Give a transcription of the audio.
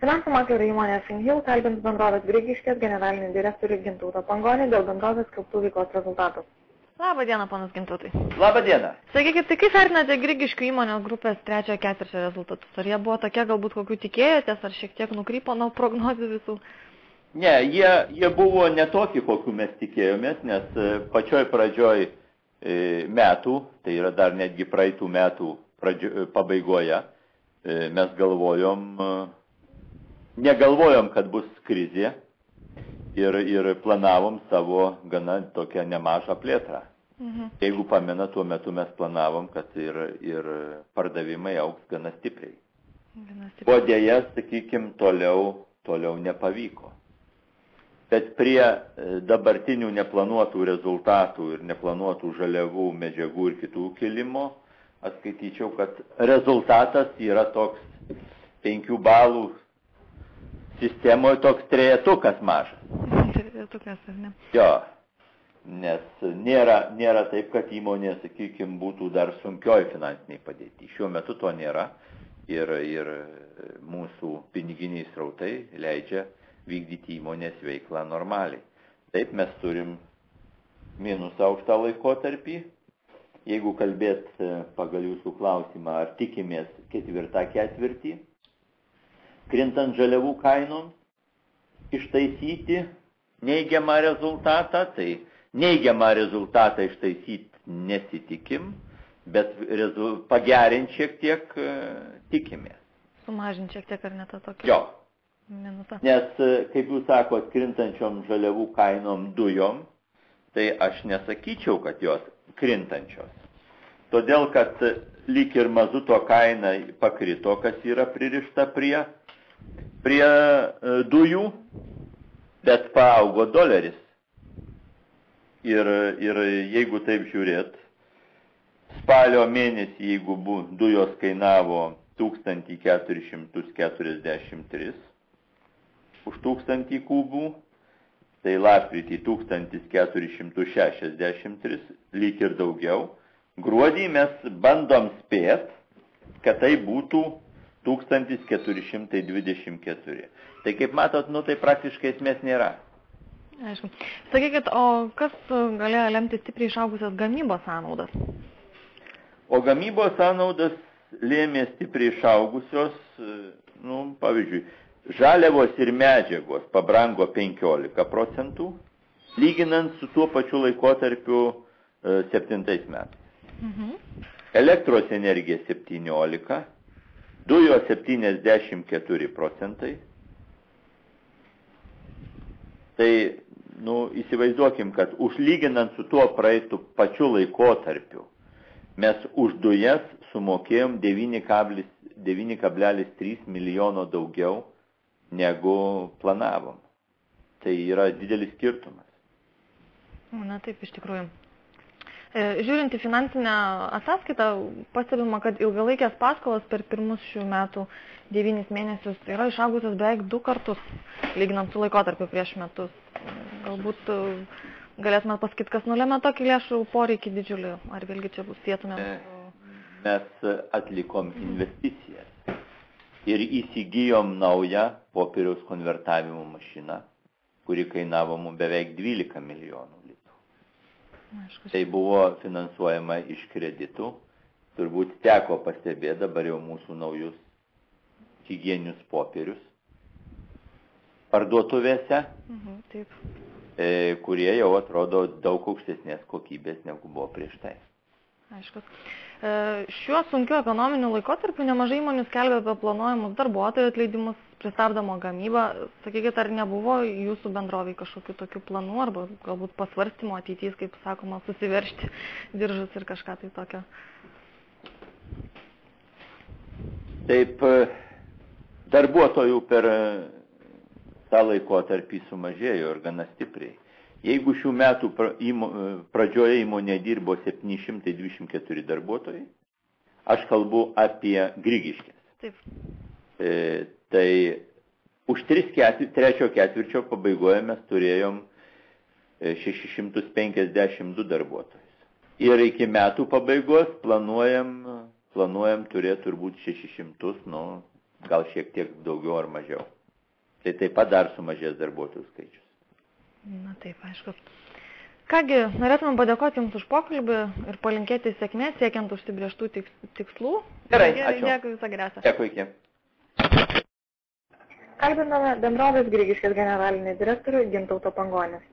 Finansų maklerio įmonės Finhill kalbins bendrovės Grigiškės generalinį direktorių Gintautą Pangonį dėl bendrovės skelbtų veiklos rezultatų. Labą dieną, panas Gintautai. Labą dieną. Sakykit, tai kaip vertinate Grigiškių įmonės grupės trečiojo ketvirčio rezultatus? Ar jie buvo tokie, galbūt kokių tikėjotės, ar šiek tiek nukrypo nuo prognozių visų? Ne, jie buvo ne tokie, kokių mes tikėjomės, nes pačioj pradžioj metų, tai yra dar netgi praeitų metų pabaigoje, mes negalvojom, kad bus krizė ir planavom savo gana tokią nemažą plėtrą. Jeigu pamena, tuo metu mes planavom, kad ir pardavimai augs gana stipriai. O dėja, sakykime, toliau nepavyko. Bet prie dabartinių neplanuotų rezultatų ir neplanuotų žaliavų, medžiagų ir kitų kilimo, aš skaityčiau, kad rezultatas yra toks 5 balų sistemoje toks trejetukas mažas. Trejetukas, ar ne? Jo, nes nėra taip, kad įmonė, sakykime, būtų dar sunkioj finansiniai padėti. Šiuo metu to nėra ir mūsų piniginiai srautai leidžia vykdyti įmonės veiklą normaliai. Taip, mes turim minus aukštą laikotarpį. Jeigu kalbėt pagal jūsų klausimą, ar tikimės ketvirtą ketvirtį, krintant žaliavų kainom, ištaisyti neigiamą rezultatą, tai neigiamą rezultatą ištaisyti nesitikim, bet pagerinti šiek tiek tikimės. Sumažinti šiek tiek ar ne tą tokį? Jo. Minusą. Nes, kaip jūs sakot, krintančiom žaliavų kainom dujom, tai aš nesakyčiau, kad jos krintančios. Todėl, kad lyg ir mazuto kaina pakrito, kas yra pririšta prie dujų, bet paaugo doleris. Ir jeigu taip žiūrėt, spalio mėnesį, jeigu dujos kainavo 1443 už 1000 kubų, tai lapkritį 1463, lyg ir daugiau. Gruodį mes bandom spėt, kad tai būtų 1424. Tai kaip matot, tai praktiškai esmės nėra. Aišku. Sakykit, o kas galėjo lemti stipriai išaugusios gamybos sąnaudas? O gamybos sąnaudas lėmė stipriai išaugusios, pavyzdžiui, žaliavos ir medžiagos pabrango 15%, lyginant su tuo pačiu laikotarpiu 7 metais. Elektros energija 17%, dujos 74%. Tai, įsivaizduokim, kad užlyginant su tuo praeitų pačiu laikotarpiu, mes už dujas sumokėjom 9,3 milijono daugiau negu planavom. Tai yra didelis skirtumas. Na taip, iš tikrųjų. Žiūrint į finansinę ataskaitą, pastebima, kad ilgalaikės paskolos per pirmus šių metų 9 mėnesius yra išaugusios beveik 2 kartus, lyginant su laikotarpiu prieš metus. Galbūt galėtume pasakyti, kas nulėmė tokį lėšų poreikį didžiulį, ar vėlgi čia bus sietumėm? Mes atlikom investicijas ir įsigijom naują popieriaus konvertavimo mašiną, kuri kainavo mums beveik 12 milijonų litų. Tai buvo finansuojama iš kreditų. Turbūt teko pastebėti dabar jau mūsų naujus higieninius popierius parduotuvėse, kurie jau atrodo daug aukštesnės kokybės negu buvo prieš tai. Aišku. Šiuo sunkiu ekonominiu laikotarpiu nemažai įmonių skelbia apie planuojamus darbuotojų atleidimus, pristabdomo gamybą. Sakykit, ar nebuvo jūsų bendroviai kažkokių tokių planų arba galbūt pasvarstymo ateities, kaip sakoma, susiveržti diržus ir kažką tai tokio? Taip, darbuotojų per tą laikotarpį sumažėjo ir gana stipriai. Jeigu šių metų pradžioje įmonė dirbo 724 darbuotojai, aš kalbu apie Grigiškės. Taip. Tai už trečio ketvirčio pabaigoje mes turėjom 652 darbuotojus. Ir iki metų pabaigos planuojam turėti turbūt 600, gal šiek tiek daugiau ar mažiau. Tai taip pat dar sumažės darbuotojų skaičius. Na taip, aišku. Kągi, norėtume padėkoti Jums už pokalbį ir palinkėti sėkmės siekiant užsibrėžtų tikslų. Gerai, ačiū. Dėkui, visą geriausią. Dėkui, iki. Kalbiname bendrovės Grigiškės generalinį direktorių Gintautą Pangonis.